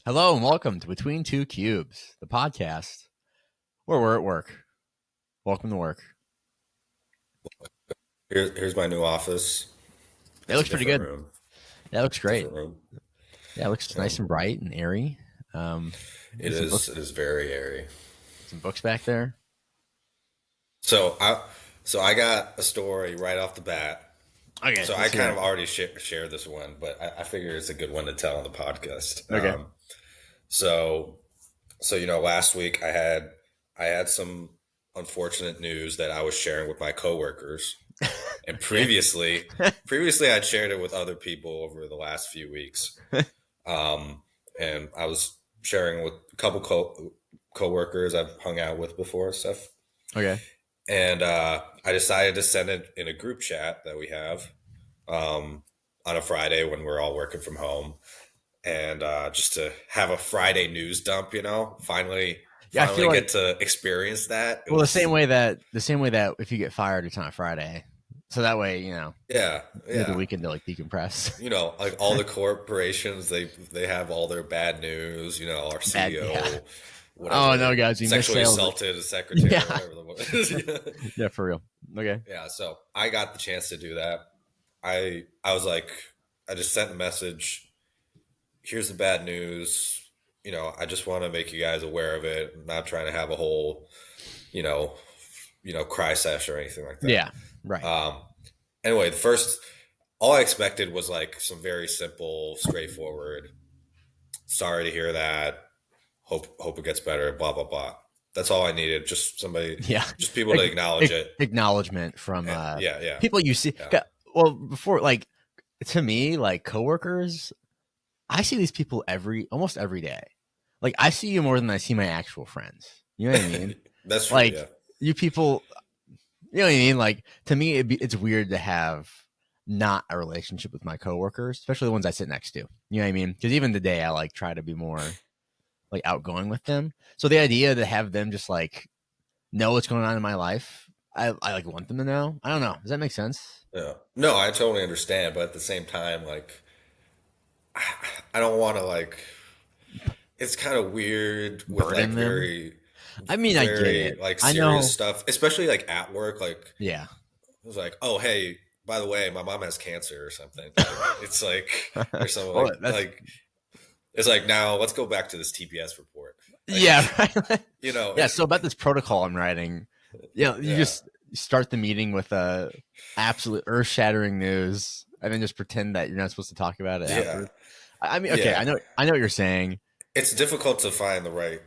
Hello and welcome to Between Two Cubes, the podcast where we're at work. Welcome to work. Here's my new office. It It's a looks pretty different good. room. That looks great. Different room. Yeah, it looks nice Um, and bright and airy. it Some is. books, It is very airy. some books back there. So I, so I got a story right off the bat. Okay, So I let's hear kind it. of already shared this one, but I figure it's a good one to tell on the podcast. Okay. So last week I had some unfortunate news that I was sharing with my coworkers, and Okay. previously I'd shared it with other people over the last few weeks. Um, and I was sharing with a couple coworkers I've hung out with before and stuff. Okay. And I decided to send it in a group chat that we have um, on a Friday when we're all working from home, and just to have a Friday news dump. Finally, Yeah, I feel finally like get to experience that. It well was the same way that if you get fired, it's on a Friday, so that way yeah, you have the yeah. weekend to like decompress. Like all the corporations, they have all their bad news. Our Bad, yeah. CEO, Oh no, whatever, guys, we missed sexually sales. assaulted a secretary, Yeah, whatever the was. yeah, for real. Okay. Yeah, so I got the chance to do that. I was like, I just sent a message. Here's the bad news. I just want to make you guys aware of it. I'm not trying to have a whole, you know, cry sesh or anything like that. Yeah. Right. Um, anyway, the first, all I expected was like some very simple, straightforward. Sorry to hear that. Hope it gets better. Blah blah blah. That's all I needed. Just somebody, Yeah. just people to acknowledge it. Acknowledgement from Yeah, yeah, people you see. yeah. Well, before, like, to me, like coworkers, I see these people almost every day. Like, I see you more than I see my actual friends. You know what I mean? That's true. Like, Yeah. you people, you know what I mean? Like, to me, it's weird to have not a relationship with my coworkers, especially the ones I sit next to. You know what I mean? Because even today, I like try to be more like outgoing with them. So the idea to have them just like know what's going on in my life, I like want them to know. I don't know. Does that make sense? Yeah. No, I totally understand, but at the same time, like, I don't want to like. It's kind of weird with like Burden them. very, I mean, I get very it. like I serious know. stuff, especially like at work. Like, Yeah. it was like, oh hey, by the way, my mom has cancer or something. It's like, or something Well, like that's it's like now let's go back to this TPS report. Like, yeah, right. Yeah. it's So about this protocol I'm writing, you yeah, just start the meeting with a absolute earth-shattering news, and then just pretend that you're not supposed to talk about it yeah, afterwards. I mean, okay, yeah. I know what you're saying. It's difficult to find the right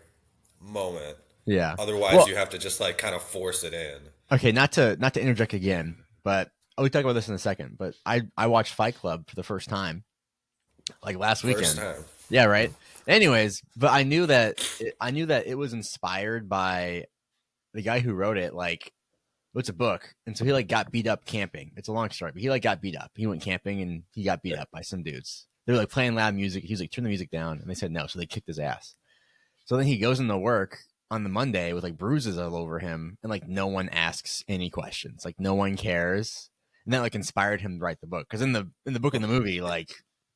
moment. Yeah. Otherwise, Well, you have to just like kind of force it in. okay, not to interject again, but we talk about this in a second. But I watched Fight Club for the first time like last First weekend. time. Yeah, right. Anyways, but I knew that it was inspired by the guy who wrote it. Like, it's a book, and so he like got beat up camping. It's a long story, but he like got beat up. He went camping and he got beat up by some dudes. They were like playing loud music. He was like, turn the music down, and they said no, so they kicked his ass. So then he goes into work on the Monday with like bruises all over him, and like no one asks any questions. Like no one cares, and that like inspired him to write the book. Because in the book in the movie, like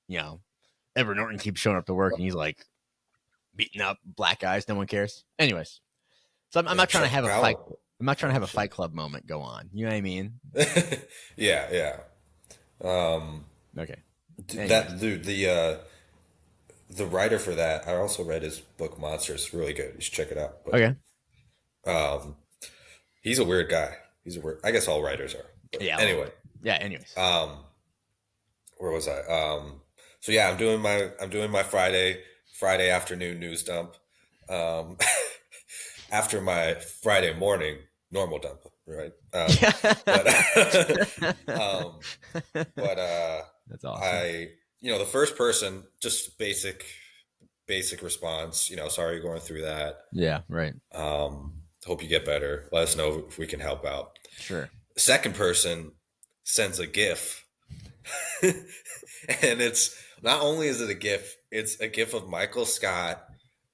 you know, Edward Norton keeps showing up to work, and he's like beating up black guys. No one cares. Anyways, so I'm Yeah, not trying to Chuck have a fight. Palahniuk. I'm not trying to have a Shit. Fight Club moment go on. You know what I mean? Yeah, yeah. Um, Okay. that Anyways, dude, the writer for that, I also read his book Monsters. It's really good. You should check it out. okay. But he's a weird guy. He's a weird. I guess all writers are. But Yeah, a little anyway, bit. Yeah. Anyways. um, where was I? So yeah, I'm doing my Friday afternoon news dump. Um, after my Friday morning normal dump, right? But um, but That's awesome. I, the first person, just basic response. Sorry you're going through that. Yeah. Right. Hope you get better. Let us know if we can help out. Sure. The second person sends a GIF, and it's not only is it a GIF, it's a GIF of Michael Scott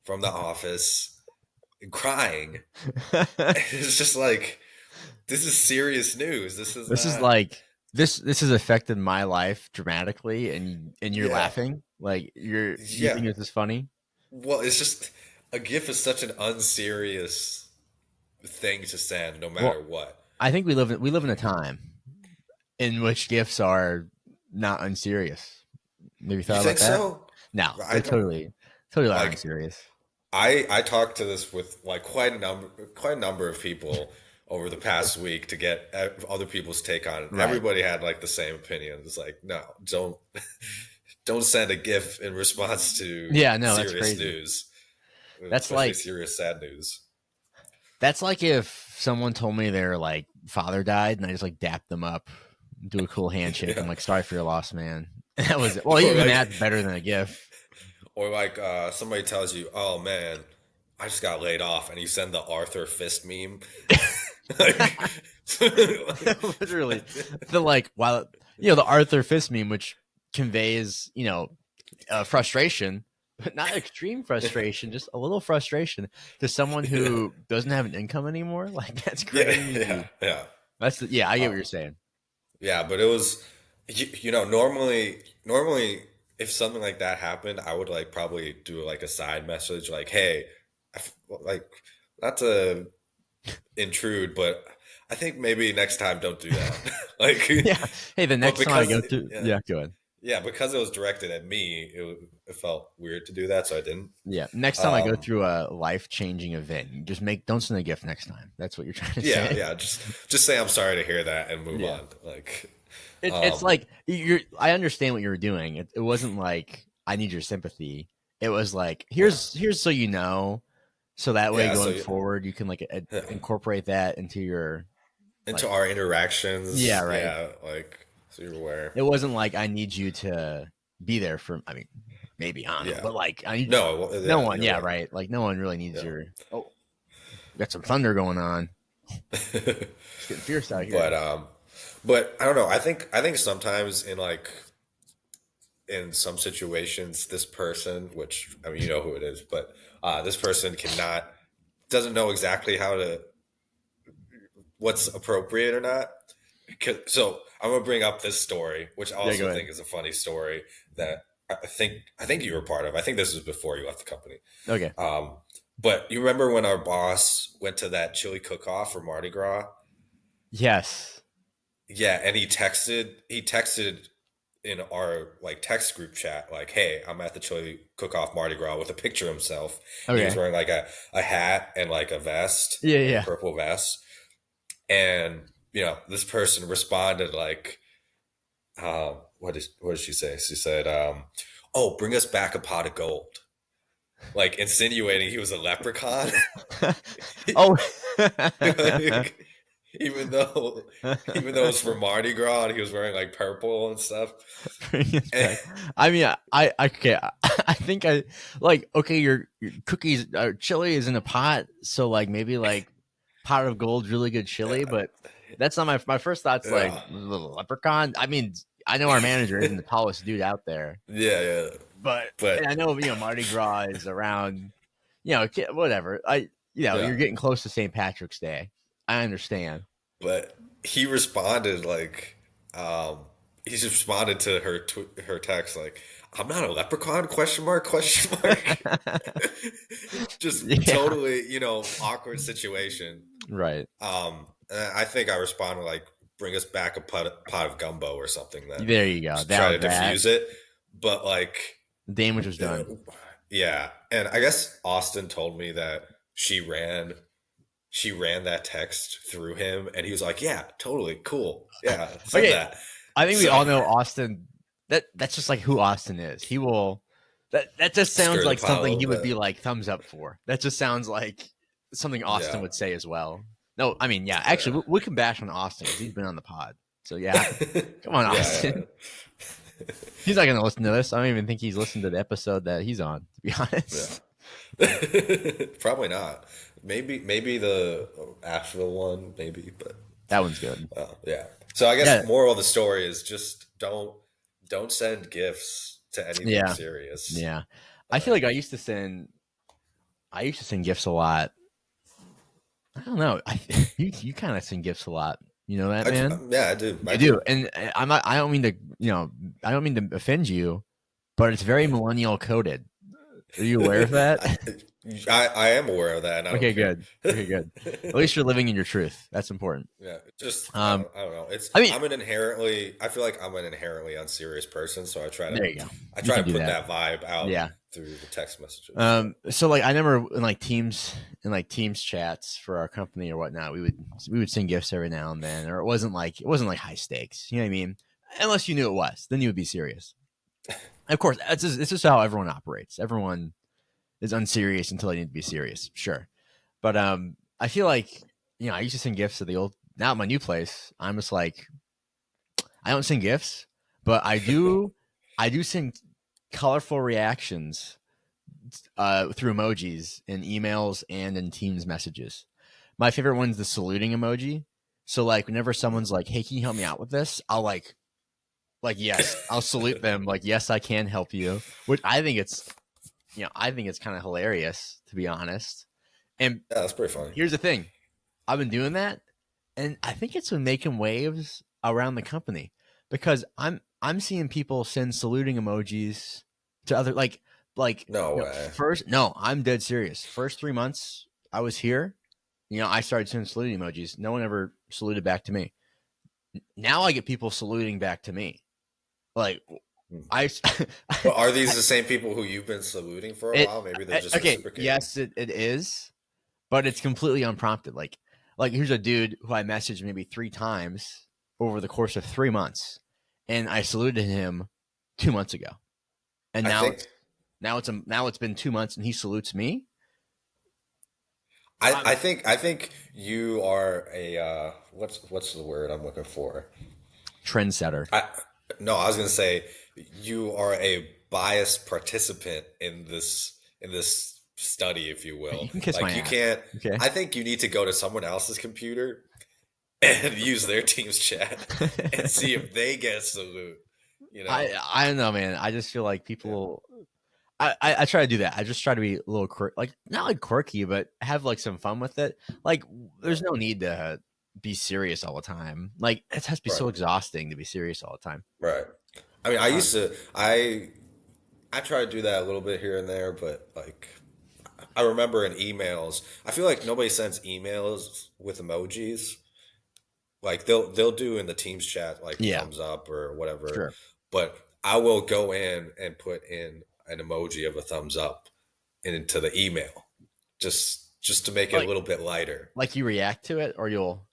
from The Office crying. It's just like, this is serious news. This is This is not. like this has affected my life dramatically, and you're Yeah, laughing like you yeah. think this is funny. well, it's just a GIF is such an unserious thing to send, no matter Well, what. I think we live in a time in which gifts are not unserious. Maybe You thought about think that? so? No, I they don't totally are like. unserious. I talked to this with like quite a number of people over the past week to get other people's take on it. Right. Everybody had like the same opinion. It's like, no, don't send a GIF in response to Yeah, no, that's serious crazy. news, That's especially like serious sad news. that's like if someone told me their like father died and I just like dapped them up, do a cool handshake. I'm Yeah, like, sorry for your loss, man. That was it. Well, or even like that's better than a gift. somebody tells you, "Oh man, I just got laid off," and you send the Arthur Fist meme. like, Literally, the like, while the Arthur Fist meme, which conveys frustration, but not extreme frustration, just a little frustration to someone yeah, who doesn't have an income anymore. Like that's yeah, yeah, crazy. yeah. Yeah, I get what Um, you're saying. yeah, but it was, normally if something like that happened, I would like probably do like a side message, like, "Hey, like not to intrude, but I think maybe next time don't do that." like, Yeah. Hey, the but next time I because go to, yeah, yeah, go ahead. yeah, because it was directed at me, it felt weird to do that, so I didn't. Yeah, next time I go Um, through a life changing event, you just make don't send a gift next time. That's what you're trying to yeah, say. yeah, just say I'm sorry to hear that and move Yeah. on. Like, It's um, like you're. I understand what you were doing. It wasn't like I need your sympathy. It was like yeah, here's so you know, so that way yeah. So going forward you can like yeah, incorporate that into your into like. our Yeah, interactions, right. yeah, like so you're aware. It wasn't like I need you to be there for. I mean, maybe I don't know, Yeah, but like I need no, no yeah, one. you're Yeah, aware. right. Like no one really needs Yeah. your. Oh, got some thunder going on. It's getting fierce out here. but but I don't know. I think sometimes in some situations, this person, which I mean, you know who it is, but this person cannot doesn't know exactly how to what's appropriate or not. So I'm gonna bring up this story, which I Yeah, go also ahead. think is a funny story that I think you were part of. I think this was before you left the company. Okay. Um, but you remember when our boss went to that chili cook-off for Mardi Gras? Yes. Yeah, and he texted in our like text group chat like, "Hey, I'm at the chili cook-off Mardi Gras," with a picture of himself, and he was Okay. wearing like a hat and like a vest, Yeah, like a yeah. purple vest. And this person responded like, what did she say? She said, "Oh, bring us back a pot of gold," like insinuating he was a leprechaun. Oh. like, even though even though it's for Mardi Gras and he was wearing like purple and stuff. Bring us And, back. I mean, I okay. I think I like okay. Your cookies, chili is in a pot, so like maybe like pot of gold's really good chili, but that's not my first thought's like yeah, little leprechaun. I mean, I know our manager isn't the tallest dude out there, yeah, yeah. but and I But know Mardi Gras is around, whatever. yeah, You're getting close to St. Patrick's Day. I understand. but he responded like, um, he just responded to her text like, "I'm not a leprechaun?" Question mark? Question mark? Just Yeah, totally, awkward situation. right. And I think I responded like, "Bring us back a pot of gumbo or something," then There you go. just That try was to that. diffuse it. But like, The damage was done. uh, yeah, and I guess Austin told me that she ran that text through him, and he was like, "Yeah, totally cool. Yeah, send Okay, that." I think we So all know Austin. That's just like who Austin is. He will. That just sounds stir the like pot a something little he would be bit. like thumbs up for. That just sounds like something Austin Yeah, would say as well. No, I mean, yeah. Actually, yeah, we can bash on Austin because he's been on the pod. So yeah, come on, yeah, Austin. He's not gonna listen to this. I don't even think he's listened to the episode that he's on. To be honest, yeah. Probably not. Maybe the Asheville one, maybe, but that one's good. yeah. So I guess Yeah, moral of the story is just don't send gifts to anything yeah, serious. yeah. I feel Uh, like I used to send gifts a lot. I don't know. You kind of send gifts a lot. You know that, man. yeah, I do. I You do, do. and I'm not. I don't mean to. I don't mean to offend you, but it's very millennial coded. Are you aware of that? I, I am aware of that, and I don't Okay, care. good. Okay, good. At least you're living in your truth. That's important. Yeah, just Um, I don't know. It's I mean, I'm an inherently I feel like I'm an inherently unserious person, so there you go. I You try can to do put that. that vibe out Yeah. through the text messages. So So like I remember in like teams chats for our company or whatnot, we would send gifts every now and then, or it wasn't like high stakes. You know what I mean? Unless you knew it was, then you would be serious. Of course, this is how everyone operates. Everyone is unserious until they need to be serious. Sure, but I feel like I used to send gifts to the old. Now at my new place, I'm just like I don't send gifts, but I do send colorful reactions through emojis in emails and in Teams messages. My favorite one's the saluting emoji. So like whenever someone's like, "Hey, can you help me out with this?" I'll like yes, I'll salute them. Like yes, I can help you. Which I think it's kind of hilarious to be honest. And yeah, that's pretty funny. here's the thing: I've been doing that, and I think it's been making waves around the company because I'm seeing people send saluting emojis to other like No way. first. No, I'm dead serious. First 3 months I was here, I started sending saluting emojis. No one ever saluted back to me. Now I get people saluting back to me. Like Hmm. I, But are these the same people who you've been saluting for a it while? Maybe they're just okay. reciprocating. Yes, it is, but it's completely unprompted. Like here's a dude who I messaged maybe 3 times over the course of 3 months, and I saluted him 2 months ago, and I now think it's been 2 months, and he salutes me. I, I'm I think I think you are a what's the word I'm looking for? trendsetter. I no, I was gonna say you are a biased participant in this study, if you will. You can kiss my Like you ass. can't. Okay. I think you need to go to someone else's computer and use their team's chat and see if they get a salute. You I know? I don't know, man. I just feel like Yeah. people. I try to do that. I just try to be a little like not like quirky, but have like some fun with it. Like, Yeah. there's no need to be serious all the time. Like, it has to be Right. so exhausting to be serious all the time. Right. I mean, I Uh, used to. I try to do that a little bit here and there, but like I remember in emails, I feel like nobody sends emails with emojis. Like they'll do in the Teams chat like a yeah, thumbs up or whatever, sure. but I will go in and put in an emoji of a thumbs up into the email just to make it a Like little bit lighter. like you react to it, or you'll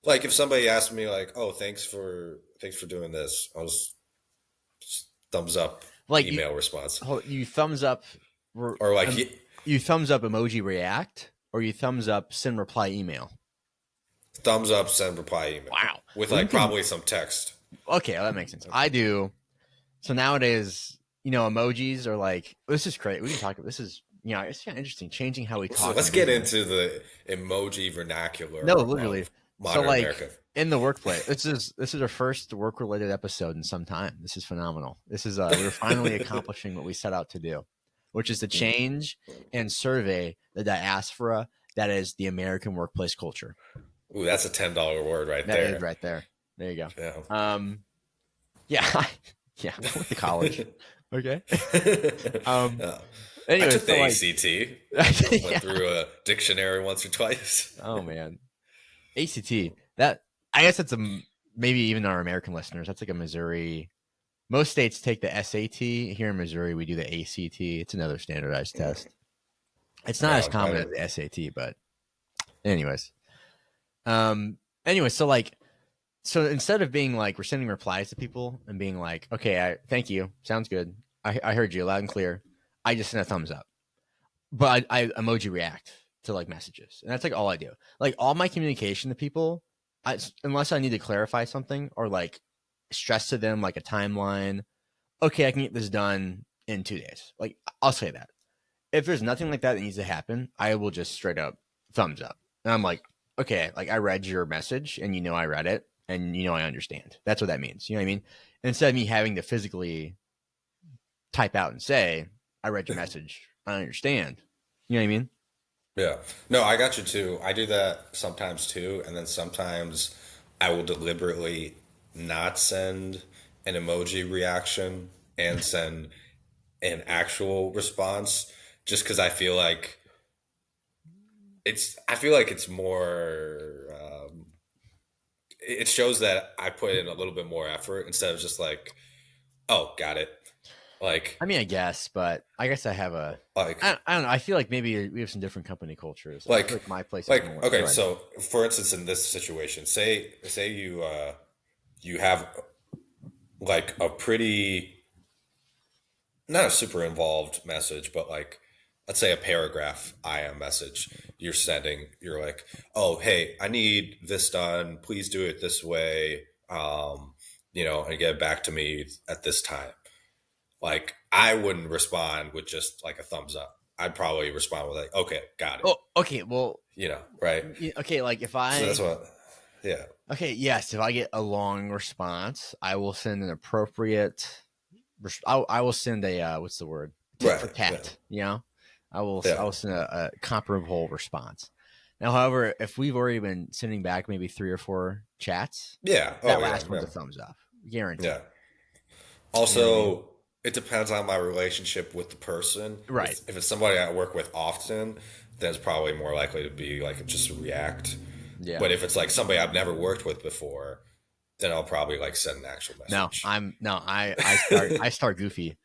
Like if somebody asked me like, "Oh, thanks for doing this," just thumbs up like email response you thumbs up, or like you thumbs up emoji react, or you thumbs up send reply email. thumbs up, send reply email Wow. with Well, you like can. probably some text. Okay, well, that makes sense. I do. So nowadays, emojis are like this is great. We can talk. This is it's kind of interesting, changing how we So talk let's in get business. into the emoji No, vernacular literally. of So modern like America. in the workplace, this is our first work related episode in some time. This is phenomenal. This is we're finally accomplishing what we set out to do, which is to change and survey the diaspora that is the American workplace culture. Ooh, that's a $10 word right That is there. right there. There you Yeah. go. Yeah, yeah. I went to college. Okay. um. Yeah. I Anyway, took the so like, ACT. Went yeah. through a dictionary once or twice. Oh man, ACT. That I guess that's maybe even our American listeners. That's like a Missouri. Most states take the SAT. Here in Missouri, we do the ACT. It's another standardized test. It's not as No, I common as didn't. the SAT, but anyways. Um. Anyway, so instead of being like we're sending replies to people and being like, okay, thank you, sounds good. I heard you loud and clear. I just sent a thumbs up, but I emoji react to like messages, and that's like all I do. Like all my communication to people, unless I need to clarify something or like stress to them like a timeline. Okay, I can get this done in 2 days. Like I'll say that. If there's nothing like that that needs to happen, I will just straight up thumbs up, and I'm like, okay, like I read your message, and I read it, and I understand. That's what that means. You know what I mean? Instead of me having to physically type out and say, I read your message, I understand. You know what I mean? Yeah. No, I got you too. I do that sometimes too, and then sometimes I will deliberately not send an emoji reaction and send an actual response, just because I feel like it's more. It shows that I put in a little bit more effort instead of just like, oh, got it. Like, I mean, I guess, but I guess I have a. like, I don't know. I feel like maybe we have some different company cultures. I feel like, like my place is like. more. Okay, Go ahead. so for instance, in this situation, say you have like a pretty not a super involved message, but like let's say a paragraph IM message you're sending. You're like, oh hey, I need this done. Please do it this way. And get back to me at this time. Like I wouldn't respond with just like a thumbs up. I'd probably respond with like, okay, got it. Oh, okay. Well, Right. okay. Like if So that's I what, yeah, okay, yes, if I get a long response, I will send an appropriate. I will send a what's the word? Tit for right, yeah, tat. I yeah, will send a comparable response. Now, however, if we've already been sending back maybe 3 or 4 chats, yeah. that Oh yeah, last yeah, one's a thumbs up, yeah. guaranteed. You know what I mean? Also, it depends on my relationship with the person. Right. If it's somebody I work with often, then it's probably more likely to be like just a react. Yeah. But if it's like somebody I've never worked with before, then I'll probably like send an actual No, message. I'm no. I start goofy.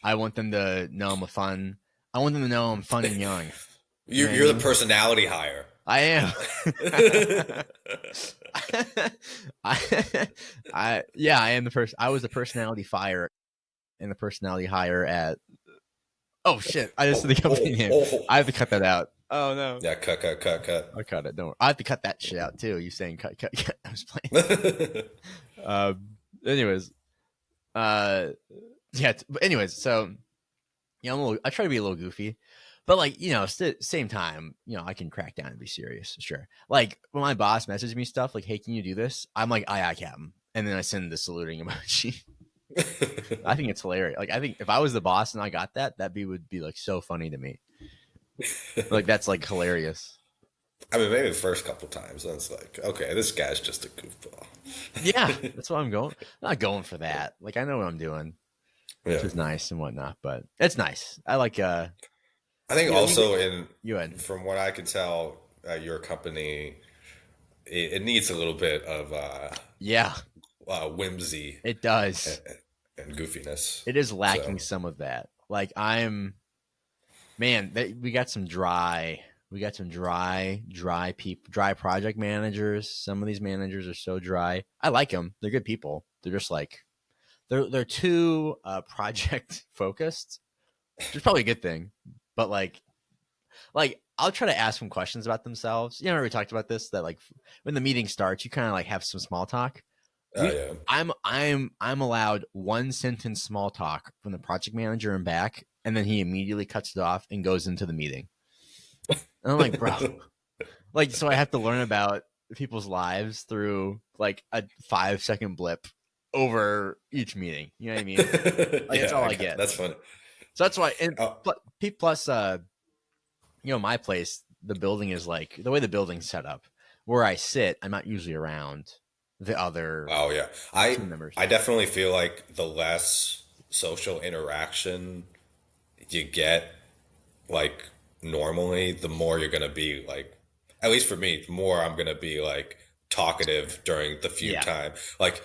I want them to know I'm a fun. I want them to know I'm fun and young. You know what I You're the mean? personality hire. I am. Yeah, I am the person. I was the personality fire and the personality hire at. Oh shit! I just said the Oh, company oh, name. oh. I have to cut that out. Oh no! Yeah, cut. I'll cut it. Don't worry. I have to cut that shit out too. You saying cut, cut, cut. I was playing. Anyways, uh, yeah. But anyways, so I try to be a little goofy, but like same time, I can crack down and be serious. Sure. Like when my boss messages me stuff like, "Hey, can you do this?" I'm like, "Aye, Captain," and then I send the saluting emoji. I think it's hilarious. Like I think if I was the boss and I got that, would be like so funny to me. Like that's like hilarious. I mean, maybe the first couple times, then it's like, okay, this guy's just a goofball. Yeah, that's what I'm going. I'm not going for that. Like I know what I'm doing, which Yeah. is nice and whatnot. But it's nice. I like I think we get also you in. from what I can tell, your company, it needs a little bit of Yeah, whimsy it and, does. and goofiness. It is So lacking some of that. Like we got some dry project managers. Some of these managers are so dry. I like them. They're good people. They're just like they're too project focused, which is probably a good thing. But like I'll try to ask them questions about themselves. We talked about this that like when the meeting starts, you kind of like have some small talk. We yeah. I'm allowed 1 sentence small talk from the project manager and back, and then he immediately cuts it off and goes into the meeting. And I'm like, bro, like so I have to learn about people's lives through like a 5 second blip over each meeting. You know what I mean? Like that's Yeah, all I get. that's funny. So that's why and Oh, plus my place, the building is like the way the building's set up. Where I sit, I'm not usually around the other oh yeah. I team members. I definitely feel like the less social interaction you get, like normally, the more you're gonna be like, at least for me, the more I'm gonna be like talkative during the few Yeah, time. Like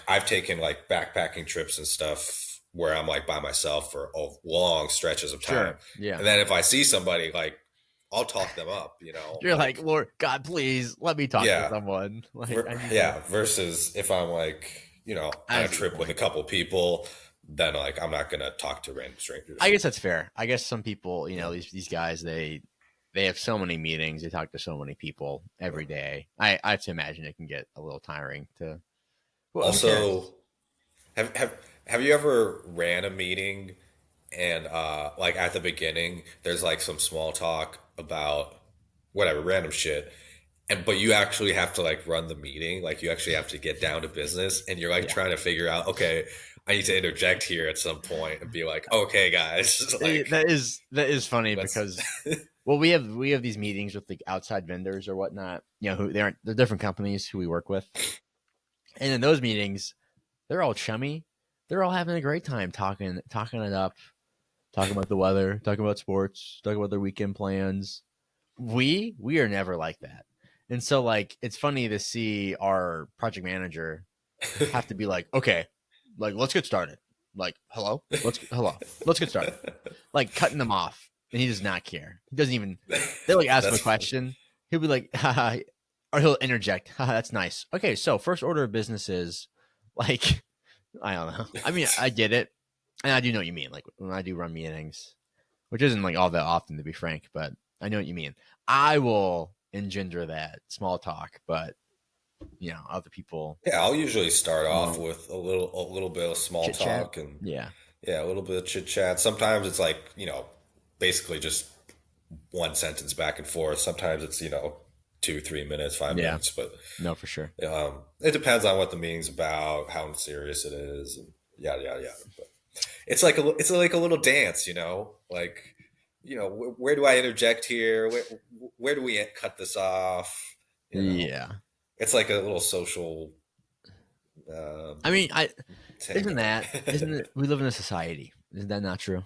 I've taken like backpacking trips and stuff where I'm like by myself for long stretches of time. sure. Yeah. And then if I see somebody, like I'll talk them up, You're like, like Lord God, please let me talk to yeah, someone. Like I need to. yeah, versus if I'm like, on I a see your trip with a point. couple people, then like I'm not gonna talk to random I strangers. guess that's fair. I guess some people, Yeah. these guys, they have so many meetings. They talk to so many people Yeah. every day. I have to imagine it can get a little tiring to. Well, who Also, cares? have have have you ever ran a meeting and like at the beginning there's like some small talk about whatever random shit, and but you actually have to like run the meeting, like you actually have to get down to business, and you're like Yeah. trying to figure out, okay, I need to interject here at some point and be like, okay guys, like That is funny let's because well we have these meetings with like outside vendors or whatnot. Who they're different companies who we work with, and in those meetings they're all chummy, they're all having a great time talking it up, talking about the weather, talking about sports, talking about their weekend plans. We are never like that. And so like it's funny to see our project manager have to be like, okay, like let's get started. Like, let's get started. Like cutting them off. And he does not care. He doesn't even they like ask him a That's funny. question. He'll be like, haha, or he'll interject, haha, that's nice. Okay, so first order of business is like I don't know. I mean, I get it. And I do know what you mean. Like when I do run meetings, which isn't like all that often to be frank, but I know what you mean. I will engender that small talk, but other people Yeah, I'll usually start off won't with a little bit of small chit chat. talk and Yeah, yeah, a little bit of chit chat. Sometimes it's like, basically just one sentence back and forth. Sometimes it's, 2, 3 minutes, five yeah, minutes, but no, for sure. it depends on what the meeting's about, how serious it is, and yada yada yada. But it's like a little dance, like, where do I interject here? Where do we cut this off? You know, Yeah, it's like a little social I mean, I isn't tango. that isn't it? We live in a society. Isn't that not true?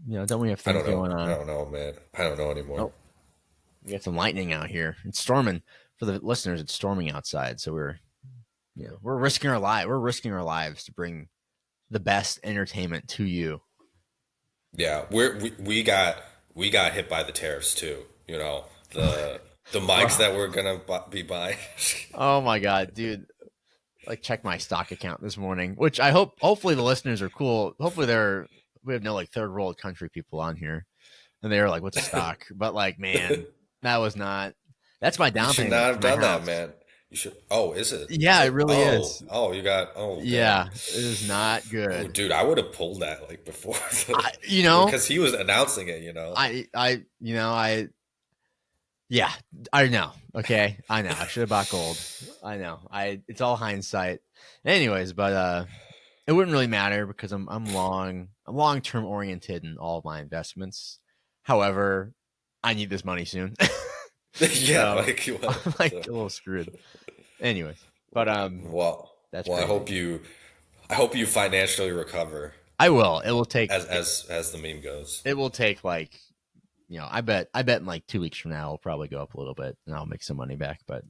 Don't we have I things don't know. going I on? don't know, man. I don't know anymore. Oh, we got some lightning out here. It's storming. For the listeners, it's storming outside, so we're risking our life. We're risking our lives to bring the best entertainment to you. Yeah, we got hit by the tariffs too. The mics Bro. that we're gonna be buying. Oh my god, dude. Like check my stock account this morning, which hopefully the listeners are cool. Hopefully we have no like third world country people on here. And they were like, what's a stock? But like, man, that was not that's my You down should not payment for have my done that, house. man. You should. Oh, is it? Is Yeah, it it? really Oh, is. oh, you got. Oh, damn. Yeah, it is not Oh, good. dude, I would have pulled that like before, I you know, because he was announcing it. I yeah, I know. Okay. I know. I should have bought gold. I know. It's all hindsight. Anyways, but it wouldn't really matter because I'm long term oriented in all of my investments. However, I need this money soon. Yeah, So like what? I'm like So, a little screwed. Anyways, but well, that's well, I crazy. hope you financially recover, I will. It will take as the meme goes. it will take like I bet in like 2 weeks from now it'll probably go up a little bit and I'll make some money back. But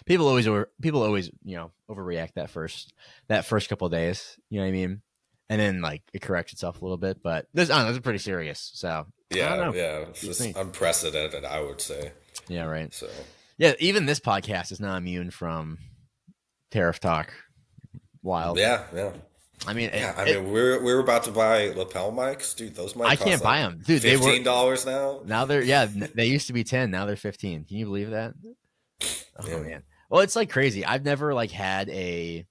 people always overreact that first couple of days. You know what I mean? And then like it corrects itself a little bit. But this I don't know, this is pretty serious. So I don't Yeah, know. yeah, it's Beats just me. unprecedented, I would say. Yeah, right. So, Yeah, even this podcast is not immune from tariff talk. Wild. yeah, yeah. I mean, Yeah, I mean, we're about to buy lapel mics, dude. Those I might cost can't buy like them, dude. They were $15 now. now they used to be 10, now they're 15. Can you believe that? Oh Yeah, man. Well, it's like crazy. I've never like had I've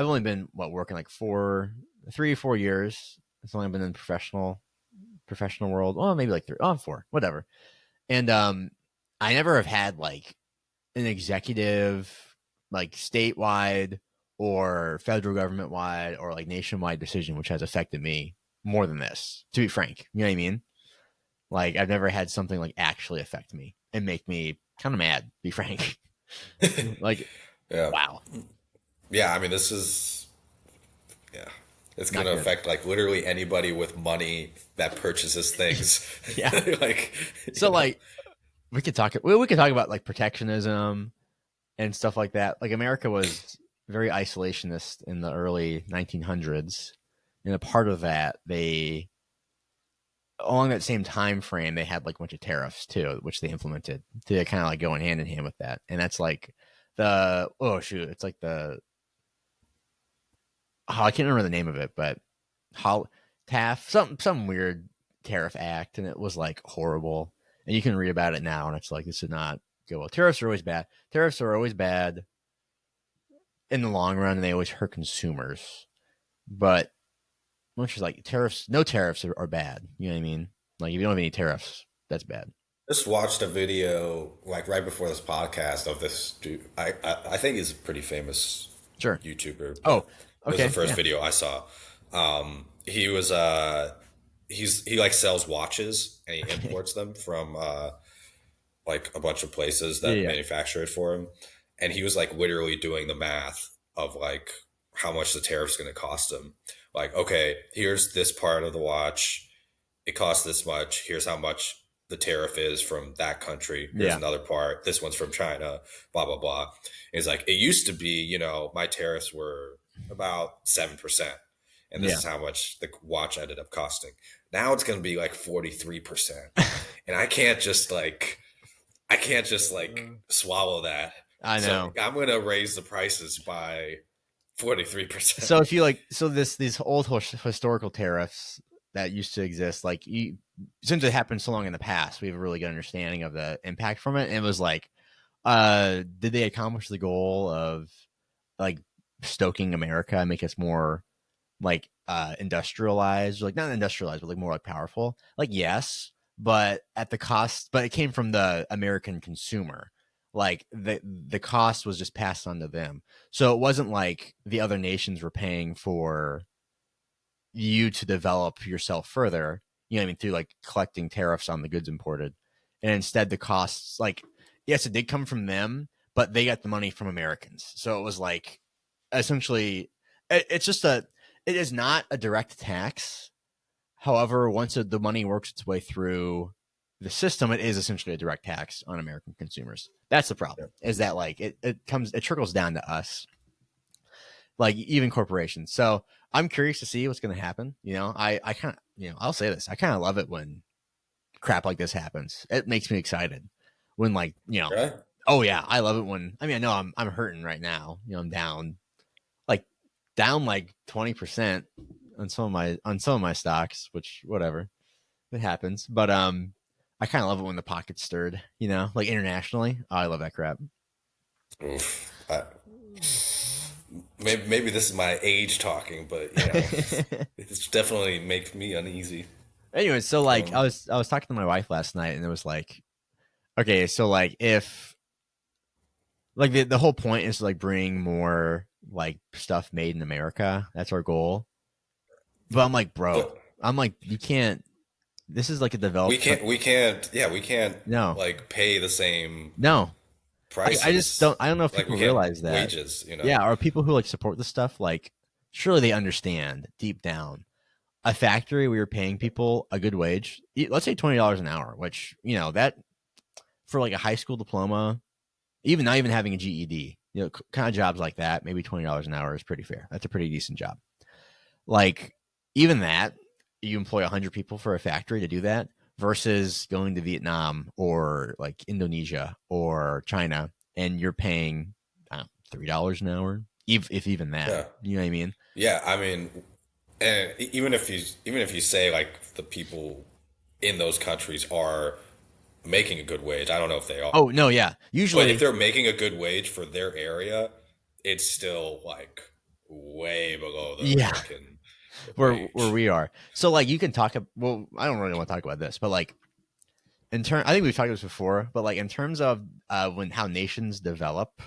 only been working like 3 or 4 years. It's only been in professional world. Well, maybe like 4, whatever. And I never have had like an executive, like statewide or federal government wide or like nationwide decision which has affected me more than this. To be frank, you know what I mean? Like I've never had something like actually affect me and make me kind of mad. Be frank, like yeah, wow, yeah. I mean, this is yeah. It's not gonna good. affect like literally anybody with money that purchases things. Yeah. Like, So like we could talk about like protectionism and stuff like that. Like America was very isolationist in the early 1900s, and a part of that they along that same time frame they had like a bunch of tariffs too, which they implemented to kind of like going hand in hand with that. And that's like the oh shoot, it's like I can't remember the name of it, but Hol- TAF some weird tariff act, and it was like horrible. And you can read about it now, and it's like this did not go well. Tariffs are always bad. Tariffs are always bad in the long run, and they always hurt consumers. But which is like tariffs, no tariffs are bad. You know what I mean? Like if you don't have any tariffs, that's bad. just watched a video like right before this podcast of this dude. I think he's a pretty famous Sure. YouTuber, Oh, but it was the okay. first Yeah. video I saw. He was he like sells watches and he Okay. imports them from like a bunch of places Yeah. that Yeah. manufacture it for him. And he was like literally doing the math of like how much the tariff's going to cost them. Like, okay, here's this part of the watch. It costs this much. Here's how much the tariff is from that country. Here's Yeah, another part. This one's from China, blah, blah, blah. And it's like, it used to be, my tariffs were about 7%. And this yeah. is how much the watch ended up costing. Now it's going to be like 43%. And I can't just swallow that. I So know. I'm going to raise the prices by 43%. So if you like, so these old historical tariffs that used to exist, like since it happened so long in the past, we have a really good understanding of the impact from it. And it was like, did they accomplish the goal of like stoking America and make us more like industrialized, like not industrialized, but like more like powerful? Like yes, but at the cost. But it came from the American consumer. Like the cost was just passed on to them. So it wasn't like the other nations were paying for you to develop yourself further. You know what I mean? Through like collecting tariffs on the goods imported, and instead the costs, like, yes, it did come from them, but they got the money from Americans. So it was like essentially, it's just it is not a direct tax. However, once the money works its way through the system, it is essentially a direct tax on American consumers. That's the Yeah. problem. Is that like it trickles down to us, like even corporations. So I'm curious to see what's going to happen. I kind of, I'll say this: I kind of love it when crap like this happens. It makes me excited when, like, Right? oh yeah, I love it when. I mean, I know I'm hurting right now. I'm like down like 20% on some of my stocks, which whatever, it happens. But I kind of love it when the pocket's stirred. Like internationally. Oh, I love that crap. Oof. Maybe this is my age talking, but it's definitely makes me uneasy. Anyway, so like I Um, was I was talking to my wife last night, and it was like, okay, so like if like the whole point is to like bring more like stuff made in America. That's our goal. But I'm like, bro, but I'm like, you can't. This is like a we developed can't, country. we can't, yeah, we can't No, like pay the same no. I just don't. prices. I don't know if Like we people can't realize that. wages. Yeah, or people who like support this stuff, like surely they understand deep down. A factory, we were paying people a good wage. Let's say $20 an hour, which that for like a high school diploma, even not even having a GED, kind of jobs like that, maybe $20 an hour is pretty fair. That's a pretty decent job. Like even that, you employ 100 people for a factory to do that versus going to Vietnam or like Indonesia or China, and you're paying $3 an hour, if even that. Yeah, You know what I mean? yeah. I mean, and even if you say like the people in those countries are making a good wage, I don't know if they are. Oh no, yeah. But if Usually, they're making a good wage for their area, it's still like way below the yeah, American where wage. we are. So like you can talk. Well, I don't really want to talk about this, but like I think we've talked about this before. But like in terms of when how nations develop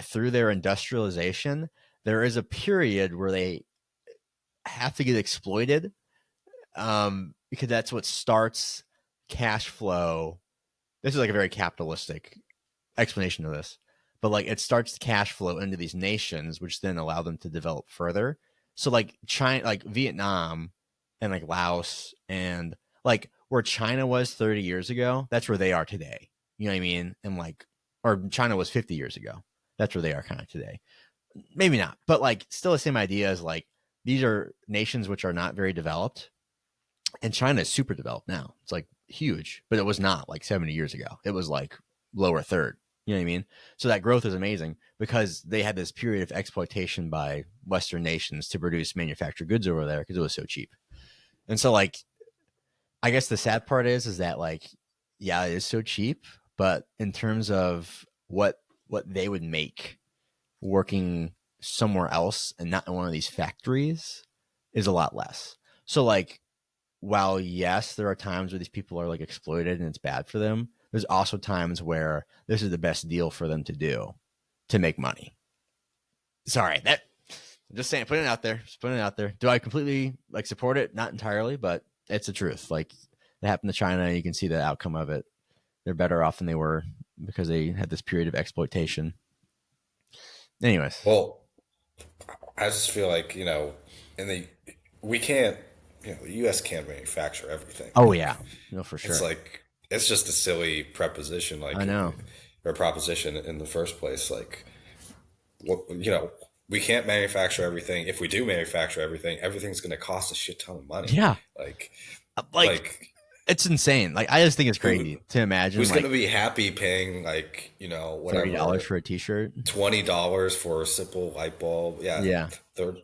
through their industrialization, there is a period where they have to get exploited, because that's what starts cash flow. This is like a very capitalistic explanation of this, but like it starts cash flow into these nations, which then allow them to develop further. So like China, like Vietnam, and like Laos, and like where China was 30 years ago, that's where they are today. You know what I mean? And like, or China was 50 years ago. That's where they are kind of today. Maybe not, but like still the same idea as like these are nations which are not very developed, and China is super developed now. It's like huge, but it was not like 70 years ago. It was like lower third. You know what I mean? So that growth is amazing because they had this period of exploitation by Western nations to produce manufactured goods over there because it was so cheap. And so like I guess the sad part is that like yeah, it is so cheap, but in terms of what they would make working somewhere else and not in one of these factories is a lot less. So like while yes, there are times where these people are like exploited and it's bad for them, there's also times where this is the best deal for them to do to make money. Sorry, that I'm just saying, putting it out there, just putting it out there. Do I completely like support it? Not entirely, but it's the truth. Like it happened to China, and you can see the outcome of it. They're better off than they were because they had this period of exploitation. Anyways, Well, I just feel like, in the we can't, the U.S. can't manufacture everything. Oh Like, yeah, no, for it's sure. like it's just a silly preposition, I like, know. or proposition in the first place. Like, what, we can't manufacture everything. If we do manufacture everything, everything's going to cost a shit ton of money. Yeah, Like, like like it's insane. Like I just think it's who crazy to imagine who's going like to be happy paying, like, $30 whatever, for a T-shirt. $20 for a simple light bulb? Yeah, Yeah, third,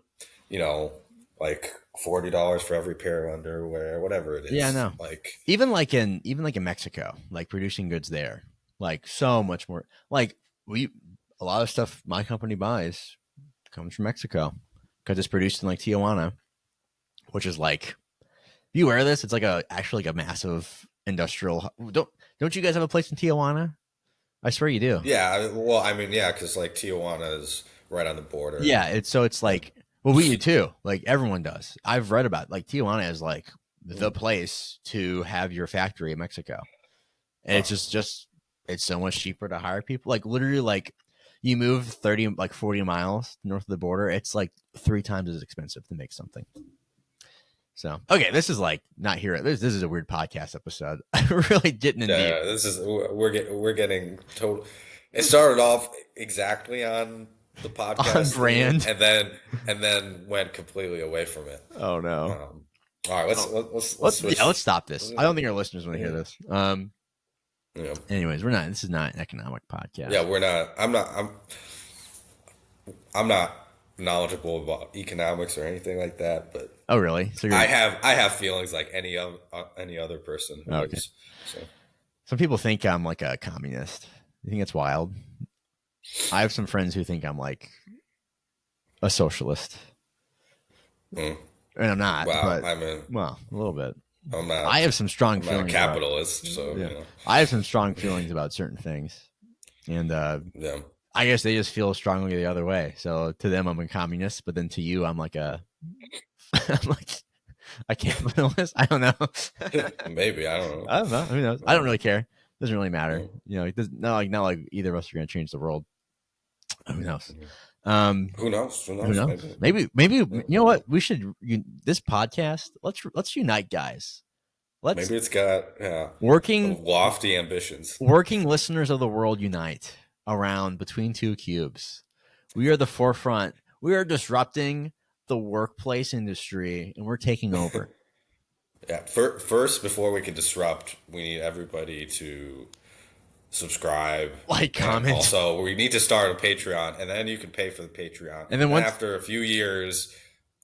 you know, like $40 for every pair of underwear, whatever it yeah, is. no. Like, Even like in Mexico, like producing goods there, like so much more. Like we a lot of stuff my company buys comes from Mexico because it's produced in like Tijuana, which is like you wear this, it's like a actually like a massive industrial. Don't you guys have a place in Tijuana? I swear you do. yeah, well, I mean, yeah, because like Tijuana is right on the border, Yeah, it's and like well we do too. Like everyone does. I've read about like Tijuana is like the mm, place to have your factory in Mexico. And it's huh, just it's so much cheaper to hire people. Like literally like you move 30 like 40 miles north of the border, it's like 3 times as expensive to make something. So okay, this is like not here. This is a weird podcast episode. Really getting in deep yeah, this is we're getting total. It started off exactly on the on podcast theme, brand. and then went completely away from it. Oh no. All right, let's Oh, let's let's switch. stop this. I don't think our listeners want to hear Yeah, this. yeah, Anyways, we're not. This is not an economic yeah. podcast. We're not. I'm not knowledgeable about economics or anything like that, but Oh really? So you're I have feelings like any other person who okay. is. So Some people think I'm like a communist. You think it's wild? I have some friends who think I'm like a socialist. mm, And I'm not, wow. but I mean, well, a little bit. I'm I not have some strong I'm not a feelings about capitalist, so yeah. I have some strong feelings about certain things, and yeah. I guess they just feel strongly the other way. So to them, I'm a communist, but then to you, I'm like a I'm like a capitalist. I don't know. Maybe I don't know. I don't know. Who knows? I don't Um, really care. Doesn't really matter. mm, You know, it doesn't. Not like either of us are going to change the world. Who knows? mm. Um, Who knows? Who who knows? knows? Maybe. Maybe you know Maybe. what? We should this podcast. Let's unite, guys. Let's Maybe it's got, yeah, working lofty ambitions. working listeners of the world unite around between two cubes. We are the forefront. We are disrupting the workplace industry and we're taking over. Yeah. First, before we can disrupt, we need everybody to subscribe, Like and comment. also we need to start a Patreon, and then you can pay for the Patreon, And and then then once after a few years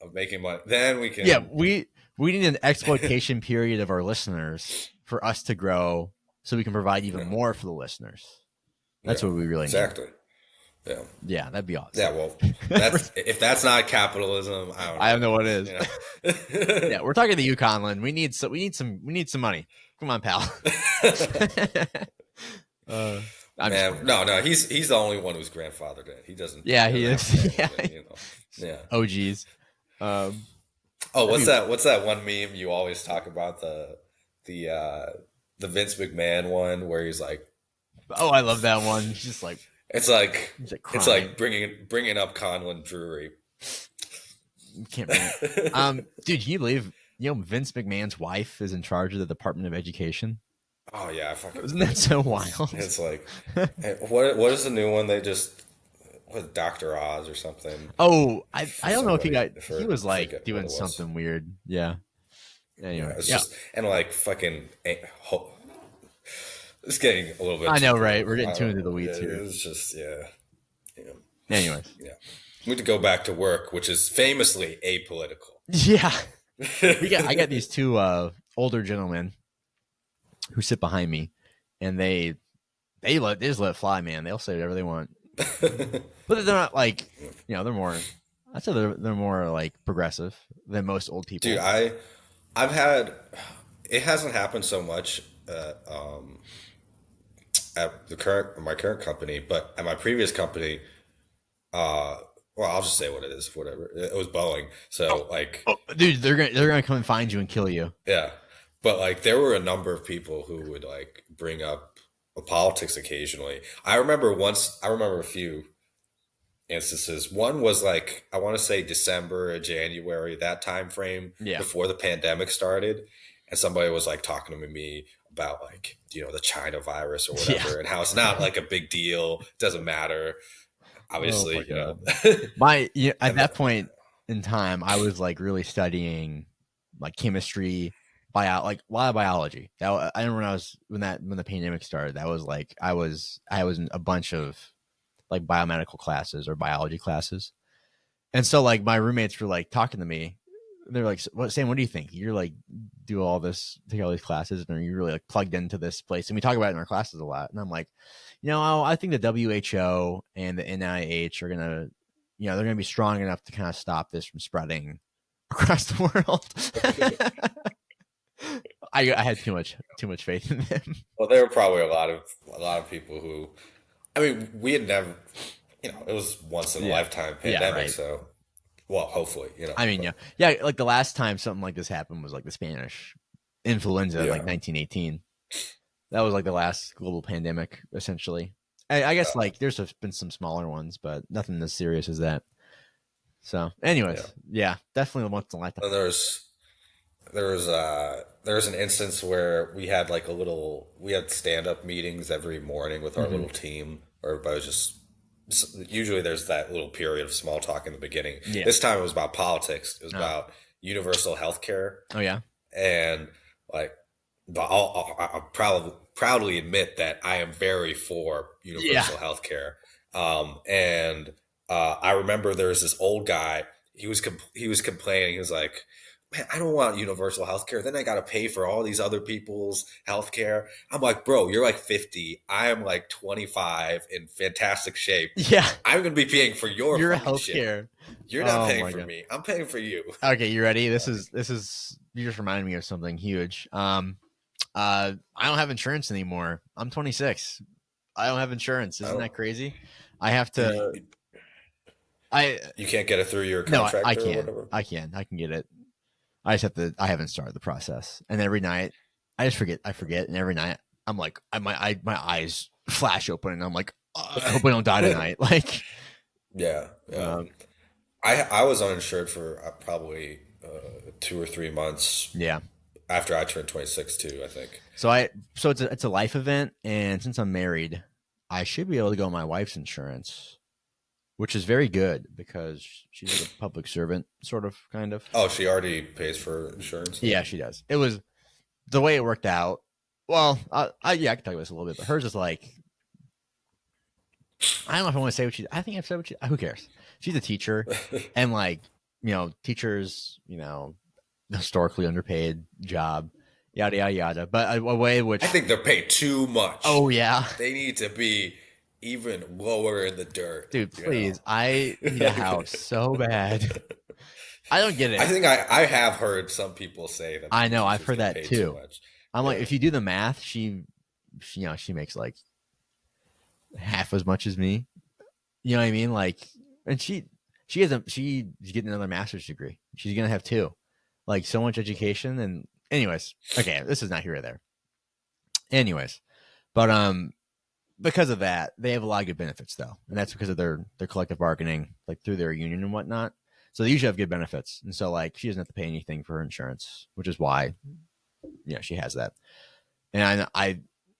of making money, then we yeah, can. we need an exploitation period of our listeners for us to grow so we can provide even Yeah, more for the listeners. That's yeah, what we really need. exactly. Yeah, Yeah, that'd be yeah. awesome. Well, that's if that's not capitalism, I don't I know don't know what what it is. is. Yeah, we're talking the Yukonland. We need some money. Come on, pal. uh, I'm just Man, playing. no, no. He's the only one who's grandfathered in. He doesn't. Yeah, He he doesn't have to pay is. Yeah. anything. Yeah. OGs. Um, Oh, that'd what's be, that? What's that one meme you always talk about, the the Vince McMahon one where he's like, oh, I love that one. it's like He's like it's crying. like bringing up Conlon Drury. You can't bring it. Dude, can you believe Vince McMahon's wife is in charge of the Department of Education? Oh yeah, I fucking Isn't that so wild? it's like, what is the new one they just, what, Doctor Oz or something, Oh, I for don't know if somebody, he was like forget what doing it was. something weird. Yeah. Yeah, Anyway, it's yeah. just, and like fucking, it's getting a little bit I too know, right? We're political. getting I too don't into know. the weeds here. It's just, yeah, yeah, Anyways, yeah. We need to go back to work, which is famously apolitical. yeah, I got these two older gentlemen who sit behind me, and they just let it fly, man. They'll say whatever they want, but they're not like they're more. I'd say they're more like progressive than most old Dude, people. I've had, it hasn't happened so much at my current company, but at my previous company, uh, well, I'll just say what it is, whatever. It was Boeing. Oh, So like, oh, dude, they're gonna come and find you and kill you. yeah, but like there were a number of people who would like bring up politics occasionally. I remember a few. instances. One was like I want to say December or January, that time frame Yeah. before the pandemic started, and somebody was like talking to me about like the China virus or Yeah. whatever, and how it's not like a big deal, doesn't matter, Oh my obviously, god. My yeah, at and that point in time, I was like really studying like chemistry, like a lot of biology. I remember when the pandemic started. That was like I was in a bunch of like biomedical classes or biology classes, and so like my roommates were like talking to me. They're like, "What, Sam? What do you think? You're like take all these classes, and are you really like plugged into this place?" And we talk about it in our classes a lot. And I'm like, I think the WHO and the NIH are gonna, they're gonna be strong enough to kind of stop this from spreading across the world. I had too much faith in them. well, there were probably a lot of people who, I mean, we had never, it was once in a Yeah, lifetime yeah, pandemic, right. so well, hopefully, I mean, but yeah. Like the last time something like this happened was like the Spanish influenza in like yeah. 1918. That was like the last global pandemic, essentially. I guess Uh, like there's been some smaller ones, but nothing as serious as that. So, yeah. anyways, yeah, definitely once in a lifetime. And there was an instance where we had stand up meetings every morning with our Hmm. little team, where everybody was just usually there's that little period of small talk in the beginning. Yeah. This time it was about politics. It was Oh. about universal health care, Oh yeah. and like, but I'll proudly admit that I am very for Yeah. universal health care. And I remember there was this old guy. He was complaining. He was like, "Man, I don't want universal health care. Then I got to pay for all these other people's health care." I'm like, "Bro, you're like 50. I am like 25 in fantastic shape. Yeah. I'm gonna be paying for your Your fucking shit. healthcare. You're not Oh paying my for god. me. I'm paying for you." Okay, you ready? This is you just reminded me of something huge. I don't have insurance anymore. I'm 26. I don't have insurance. I Isn't don't. that crazy? I have Do to. you, I You can't get it through your No, I contractor or can. whatever. I can get it. I just have to. I haven't started the process, and every night I just forget. I forget, and every night I'm like, my eyes flash open, and I'm like, I hope I don't die tonight. Like, Yeah, yeah. um, I was uninsured for probably 2 or 3 months yeah. after I turned 26 too, I think. So it's a life event, and since I'm married, I should be able to go on my wife's insurance, which is very good because she's like a public servant, sort of, kind of. Oh, she already pays for insurance then? Yeah, she does. It was the way it worked out. Well, I can talk about this a little bit, but hers is like I don't know if I want to say what she. I think I've said what she. Who cares? She's a teacher, and like teachers, historically underpaid job, yada yada yada. But a way I which, think they're paid too much. oh yeah, They need to be even lower in the dirt, dude, you know? please, I need a house so bad. I don't get I it. think I have heard some people say that I maybe know I've teachers heard get that paid too too. much. I'm like, Yeah. if you do the math, she makes like half as much as me. You know what I mean? Like, and she's getting another master's degree. She's gonna have two. Like so much education. And anyways, okay, this is not here or there. Anyways, but because of that, they have a lot of good benefits though, and that's because of their collective bargaining, like through their union and whatnot. So they usually have good benefits, and so like she doesn't have to pay anything for her insurance, which is why she has that. And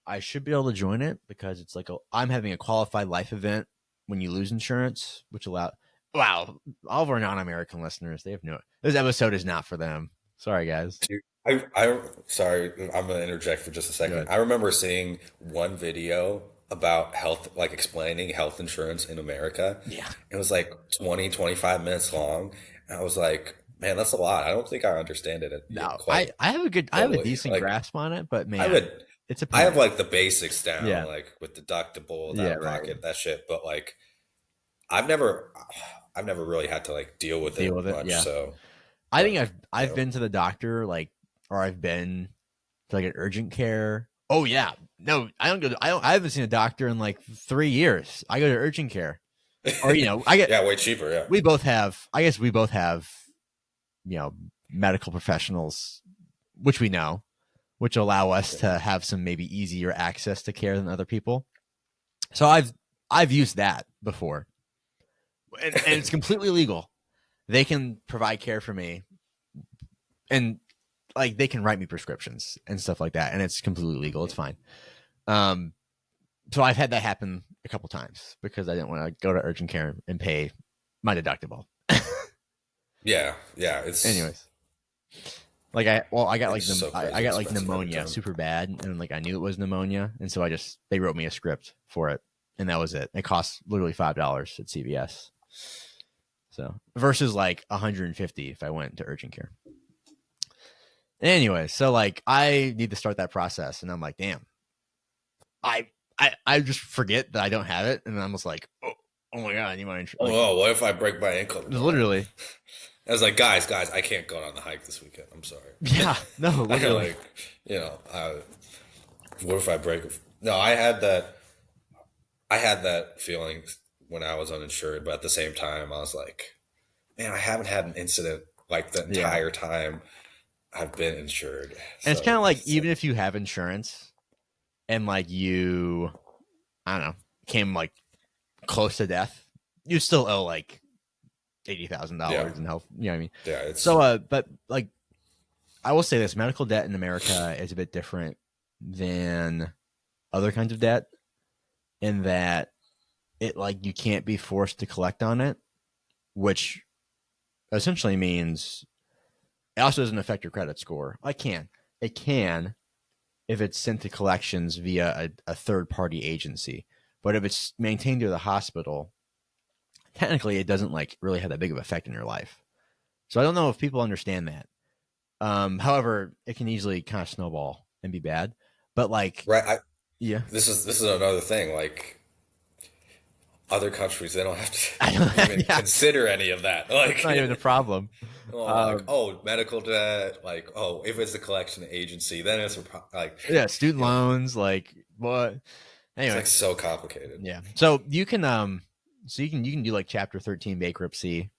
I should be able to join it because it's like I'm having a qualified life event when you lose insurance, which allow. Wow, all of our non-American listeners, they have no. This episode is not for them. Sorry, guys. Dude, I sorry, I'm gonna interject for just a second. Good. I remember seeing one video about health, like explaining health insurance in America. Yeah. It was like 20, 25 minutes long. And I was like, man, that's a lot. I don't think I understand it yet No, quite I have a fully. decent Like grasp on it, but I man, would, it's a I have pain. like the basics down, Yeah. like with deductibles, out Yeah. of Right. pocket, that shit. But like, I've never, I've never really had to like deal with Deal it with it. much. Yeah. So, I think but I've been to the doctor like, or I've been to like an urgent care. Oh yeah, no, I don't go. I haven't seen a doctor in like 3 years. I go to urgent care, or I get. yeah, way cheaper. Yeah. We both have. I guess we both have. You know, medical professionals, which we know, which allow us to have some maybe easier access to care than other people. So I've used that before. and it's completely legal. They can provide care for me, and like they can write me prescriptions and stuff like that, and it's completely legal. It's fine. Um, so I've had that happen a couple times because I didn't want to go to urgent care and pay my deductible. Yeah, yeah, Anyways, like I got like it's so I crazy got like expensive every pneumonia time. super bad, and like I knew it was pneumonia, and so I just they wrote me a script for it, and that was it. It cost literally $5 at CVS. So versus like 150 if I went to urgent care. Anyway, so like I need to start that process, and I'm like, damn, I I just forget that I don't have it, and I'm just like, oh my god, I need my insurance. Like Oh, what if I break my ankle tomorrow? literally, I was like, guys, I can't go on the hike this weekend. I'm sorry. yeah, no, I literally, like, what if I break? No, I had that. I had that feeling when I was uninsured, but at the same time, I was like, man, I haven't had an incident like the yeah. entire time I've been insured. And it's So kind of like it's even like, if you have insurance and like you, I don't know, came like close to death, you still owe like yeah, $80,000 in health. You know what I mean? yeah, So, it's but like I will say this: medical debt in America is a bit different than other kinds of debt in that it like you can't be forced to collect on it, which essentially means it also doesn't affect your credit score. It can if it's sent to collections via a third party agency, but if it's maintained through the hospital, technically it doesn't like really have that big of an effect in your life. So I don't know if people understand that. However, it can easily kind of snowball and be bad. But like, right. yeah, This is another thing. Like other countries, they don't have I to don't. even Yeah, consider any of that. that's not even a problem. Like, Um, oh, medical debt. Like, oh, if it's a collection agency, then like yeah, student you know, loans, like what? it's Anyway, like so complicated. yeah. So you can do like Chapter 13 bankruptcy,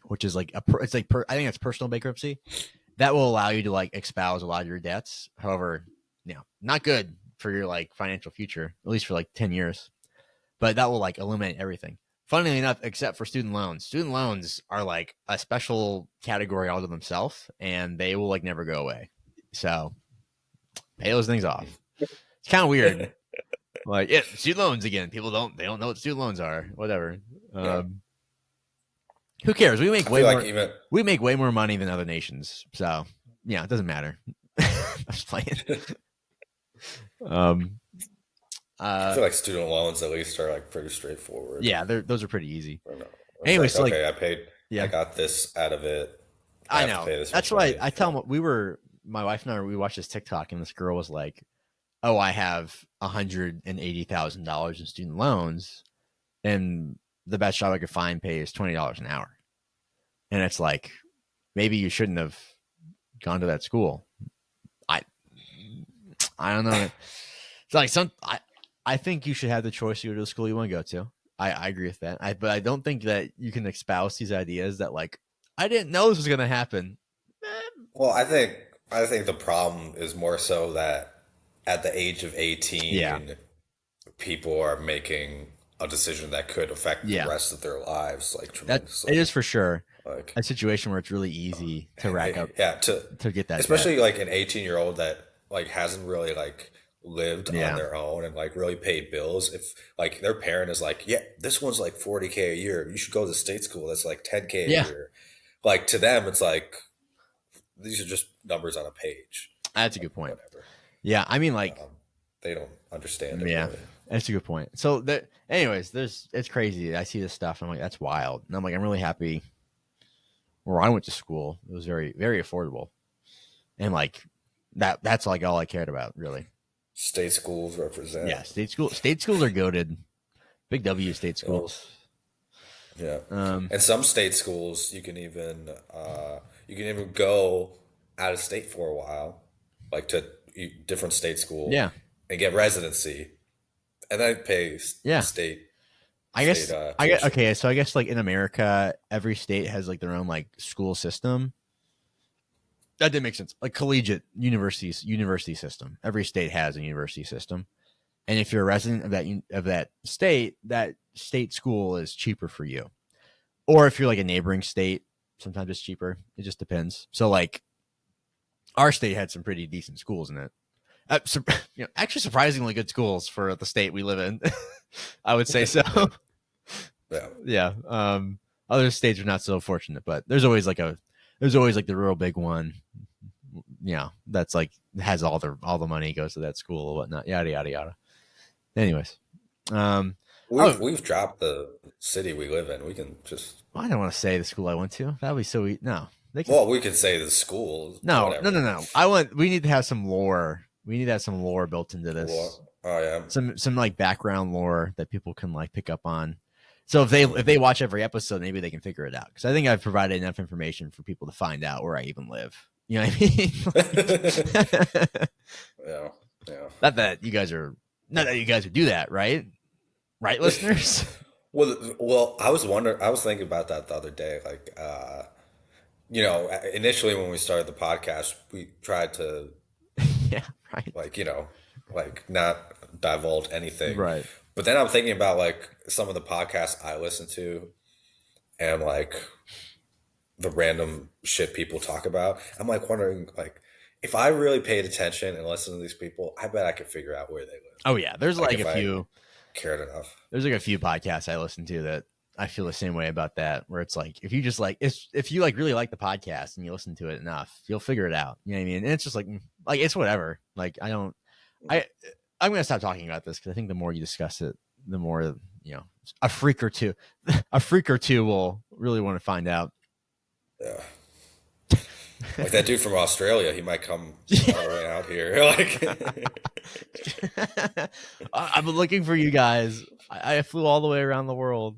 which is like it's like I think it's personal bankruptcy that will allow you to like espouse a lot of your debts. However, not good for your like financial future, at least for like 10 years. But that will like eliminate everything. Funnily enough, except for student loans. Student loans are like a special category all to themselves, and they will like never go away. So pay those things off. It's kind of weird. Like, yeah, student loans again. People don't know what student loans are. Whatever. Yeah, Um, who cares? We make I way feel like more. even We make way more money than other nations. So yeah, it doesn't matter. I'm just playing. Um. I Uh. feel like student loans at least are like pretty straightforward. Yeah, those are pretty easy. I don't know. It's Anyway, like so like, okay, I yeah, got this out of it. I I have to know. pay this That's much why money. I tell them my wife and I we watched this TikTok, and this girl was like, "Oh, I have $180,000 in student loans, and the best job I could find pays $20 an hour." And it's like, maybe you shouldn't have gone to that school. I I don't know. It's like I think you should have the choice to go to the school you want to go to. I agree with that. But I don't think that you can espouse these ideas that like I didn't know this was gonna happen. Well, I think the problem is more so that at the age of Yeah, 18, people are making a decision that could affect the yeah. rest of their lives like That it tremendously. is for sure Like a situation where it's really easy to rack up yeah, to get that debt. especially like an 18-year-old that like hasn't really like lived on Yeah, their own and like really paid bills. If like their parent is like, yeah, this one's like 40K a year. You should go to state school. That's like 10K a yeah. year. Like to them, it's like these are just numbers on a page. That's a Like good point. whatever. Yeah, I mean, like, They don't understand it yeah, really. that's a good point. So that, anyways, it's crazy. I see this stuff. And I'm like, that's wild. And I'm like, I'm really happy where I went to school. It was very, very affordable, and like that's like all I cared about, really. State schools represent. Yeah, state schools are goaded. Big W state Well, schools. yeah, Um, and some state schools you can even go out of state for a while, like to different state school yeah, and get residency, and then pay yeah. state I guess I get tuition. okay. So I guess like in America, every state has like their own like school system. That did make sense. Like collegiate university system. Every state has a university system. And if you're a resident of that state school is cheaper for you. Or if you're like a neighboring state, sometimes it's cheaper. It just depends. So like our state had some pretty decent schools in it. Actually surprisingly good schools for the state we live in. I would say so. Yeah. Yeah. Yeah. Other states are not so fortunate, but there's always like the real big one. That's like has all the money goes to that school or whatnot. Yada yada yada. Anyways, We've dropped the city we live in. We can just I don't want to say the school I went to. That'd be so no. They can well, we could say the school, no no whatever. no no. We need to have some lore. We need to have some lore built into this. Oh yeah. Some like background lore that people can like pick up on. So if they watch every episode, maybe they can figure it out. Because I think I've provided enough information for people to find out where I even live. You know what I mean? Yeah. Yeah. Not that you guys would do that, right? Right, listeners? Well, I was thinking about that the other day. Like, initially when we started the podcast, we tried to, Yeah, right. like, like not divulge anything. Right. But then I'm thinking about like some of the podcasts I listen to and like the random shit people talk about. I'm like wondering, like, if I really paid attention and listened to these people, I bet I could figure out where they live. Oh yeah, there's Like like if a I few. cared enough. There's like a few podcasts I listen to that I feel the same way about that. Where it's like if you just like if you like really like the podcast and you listen to it enough, you'll figure it out. You know what I mean? And it's just like it's whatever. Like I'm gonna stop talking about this because I think the more you discuss it, the more a freak or two, will really want to find out. Yeah. Like that dude from Australia, he might come all the way out here. Like, I've been looking for you guys. I flew all the way around the world.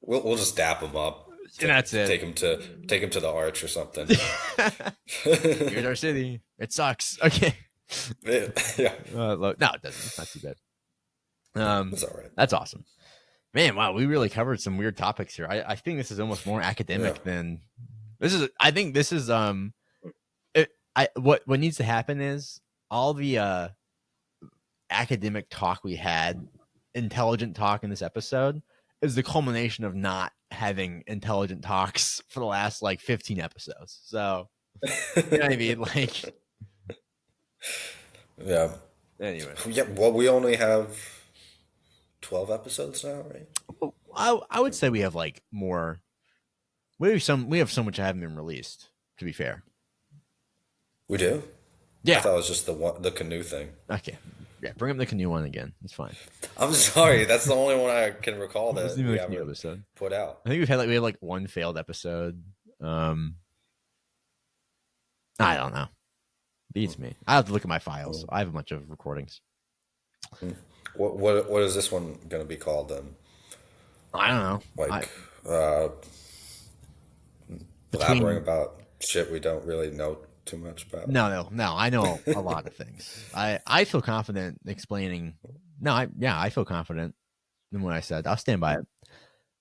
we'll just dap him up. And that's it. Take him to the arch or something. Here's our city. It sucks. Okay. Yeah. No, it doesn't. It's not too bad. It's all right. That's awesome, man. Wow, we really covered some weird topics here. I think this is almost more academic than this is. I think this is what needs to happen is all the academic talk we had, intelligent talk in this episode is the culmination of not having intelligent talks for the last like 15 episodes. So you know what I mean? Like, Yeah. anyway. Yeah. Well, we only have 12 episodes now, right? I would say we have like more. We have so much that haven't been released. To be fair, We do. I yeah. thought it was just the canoe thing. Okay, yeah. Bring up the canoe one again. It's fine. I'm sorry. That's the only one I can recall This that isn't even we a canoe haven't episode. put out. I think we had like one failed episode. I don't know. Beats me. I have to look at my files. I have a bunch of recordings. What is this one going to be called then? I don't know. Like Between blabbering about shit we don't really know too much about. no. I know a lot of things. I feel confident explaining. No, I feel confident in what I said. I'll stand by it.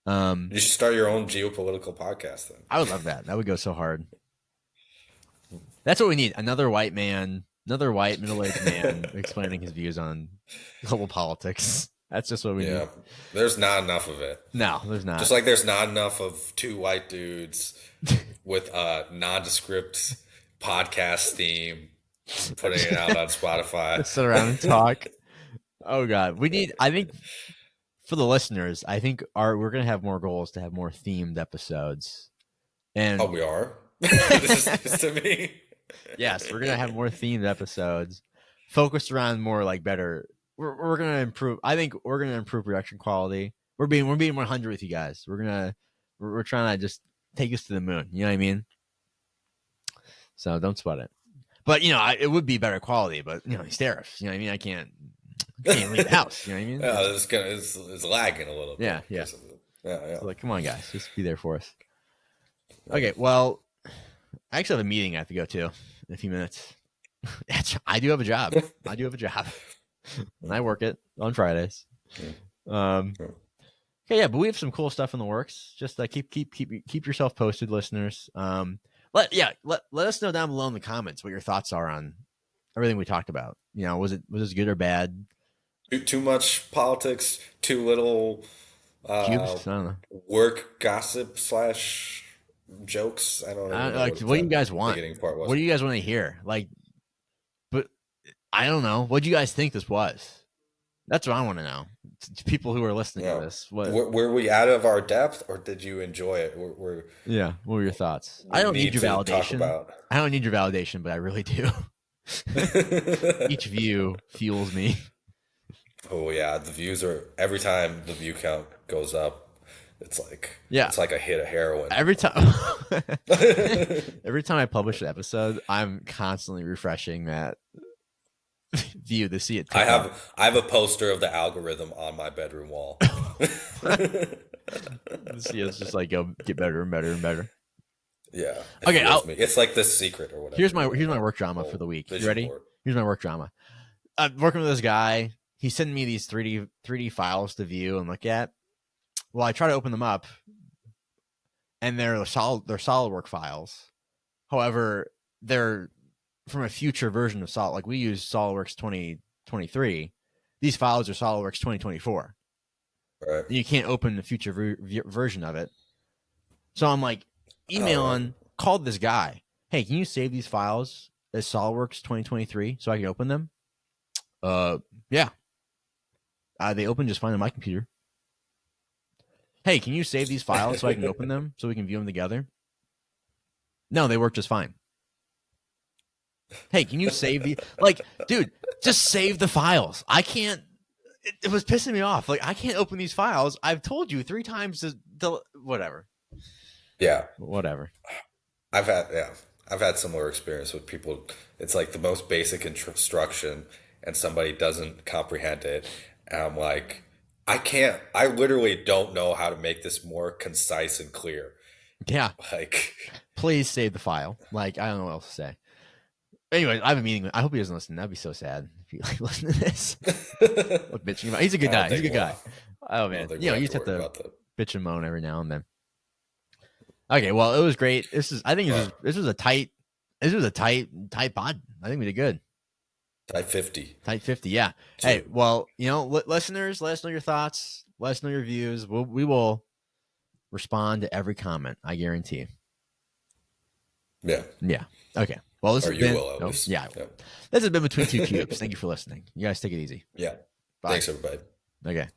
You should start your own geopolitical podcast then. I would love that. That would go so hard. That's what we need. Another white middle-aged man explaining his views on global politics. That's just what we need. There's not enough of it. No, there's not. Just like there's not enough of two white dudes with a nondescript podcast theme putting it out on Spotify. Let's sit around and talk. Oh God, I think for the listeners, I think we're gonna have more goals to have more themed episodes. And we are. This is to me. Yes, we're gonna have more themed episodes focused around more like better. We're gonna improve. I think we're gonna improve production quality. We're being 100 with you guys. We're trying to just take us to the moon. You know what I mean? So don't sweat it. But it would be better quality. But these tariffs. You know what I mean? I can't leave the house. You know what I mean? Yeah, it's lagging a little bit. Yeah. Yeah. So come on, guys, just be there for us. Okay, well, I actually have a meeting I have to go to in a few minutes. I do have a job. And I work it on Fridays. Okay, yeah, but we have some cool stuff in the works. Just keep yourself posted, listeners. Let us know down below in the comments what your thoughts are on everything we talked about. Was it good or bad? Too much politics, too little uh, Cubes? I don't know. work gossip slash jokes. I don't even know Like, what what do you the guys want? beginning part What was. do you guys want to hear? Like, but I don't know. What do you guys think this was? That's what I want to know. To people who are listening to Yeah. this, what? Were we out of our depth, or did you enjoy it? Yeah, what were your thoughts? I We don't need need your to talk validation. about. I don't need your validation, but I really do. Each view fuels me. Oh yeah, the views are every time the view count goes up, Yeah, it's like a hit of heroin. every time. I Every time I publish an episode, I'm constantly refreshing that view to see it tick up. I have a poster of the algorithm on my bedroom wall. See, it's just like go get better and better and better. Yeah, it Okay, fuels me. It's like the secret or whatever, here's my my work drama for whole the week. You vision ready? board. Here's my work drama. I'm working with this guy. He's sending me these 3D files to view and look at. Well, I try to open them up, and they're SolidWorks files. However, they're from a future version of Solid. Like we use SolidWorks 2023. These files are SolidWorks 2024. Right. And you can't open the future version of it. So I'm like, All right. called this guy. Hey, can you save these files as SolidWorks 2023 so I can open them? Yeah. They open just fine on my computer. Hey, can you save these files so I can open them so we can view them together? No, they work just fine. Hey, can you save the like, dude? Just save the files. I can't. It was pissing me off. Like I can't open these files. I've told you 3 times to whatever, Yeah. whatever. Yeah, I've had similar experience with people. It's like the most basic instruction, and somebody doesn't comprehend it, and I'm like, I can't. I literally don't know how to make this more concise and clear. Yeah, Like, please save the file. Like I don't know what else to say. Anyway, I have a meeting. I hope he doesn't listen. That'd be so sad if he like listen to this. Look, bitching about. He's a good I don't guy. He's a think good we'll. guy. Oh I don't man, think you we'll know, you have just to have worry to about that. bitch and moan every now and then. Okay, well, it was great. This is. I think All right, this was a tight. This was a tight pod. I think we did good. type 50 Tight 50. Yeah. Hey, too. well, you know, listeners, let us know your thoughts. Let us know your views. We will respond to every comment. I guarantee. Yeah, Yeah. Okay. Well, this or has you been. will at Oh, least. yeah. Yeah, This has been Between Two Cubes. Thank you for listening. You guys take it easy. yeah. Bye. Thanks, everybody. Okay.